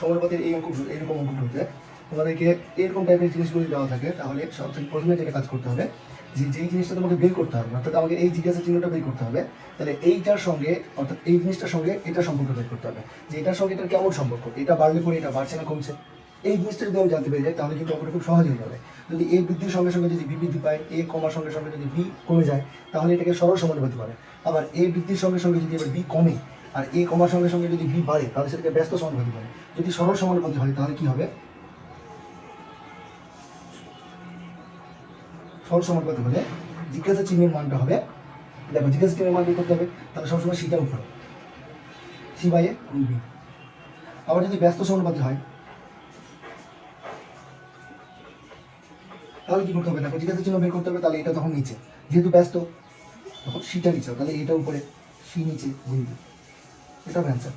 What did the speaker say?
সমানুপাতের এই অঙ্কগুলো, এইরকম অঙ্কগুলোতে তোমাদেরকে এরকম টাইপের জিনিসগুলো দেওয়া থাকে, তাহলে সবথেকে প্রথমে যেটা কাজ করতে হবে যে যেই জিনিসটা তোমাকে বের করতে হবে, অর্থাৎ আমাকে এই জিজ্ঞাসা চিহ্নটা বের করতে হবে, তাহলে এইটার সঙ্গে অর্থাৎ এই জিনিসটার সঙ্গে এটা সম্পর্ক বের করতে হবে, যে এটার সঙ্গে এটার কেমন সম্পর্ক, এটা বাড়লে পরে এটা বাড়ছে না কমছে। এই জিনিসটা যদি আমি জানতে পেরে যাই তাহলে কিন্তু অঙ্কটা খুব সহজ হয়ে যাবে। যদি এ বৃদ্ধির সঙ্গে সঙ্গে যদি বি বৃদ্ধি পায়, এ কমার সঙ্গে সঙ্গে যদি বি কমে যায়, তাহলে এটাকে সরল সমানুপাতি বলে। আবার এ বৃদ্ধির সঙ্গে সঙ্গে যদি এবার বি কমে আর এ কমার সঙ্গে সঙ্গে যদি বি বাড়ে, তাহলে সেটাকে ব্যস্ত সমানুপাতি বলে। যদি সরল সমানুপাতি হয় তাহলে কি হবে? সরল সমানুপাতি হলে জিজ্ঞাসা চিহ্নের মানটা হবে, দেখো জিজ্ঞাসা চিহ্নের মান বের করতে হবে, তাহলে সবসময় সিটার উপরে সি বাই এ গুণ বি। আবার যদি ব্যস্ত সমানুপাতি হয় তাহলে কি করতে হবে? দেখো জিজ্ঞাসা চিহ্ন বের করতে হবে, তাহলে এটা তখন নিচে, যেহেতু ব্যস্ত তখন সিটা নিচে, তাহলে এটা উপরে সি নিচে গুণ বি। এটা হবে অ্যান্সার।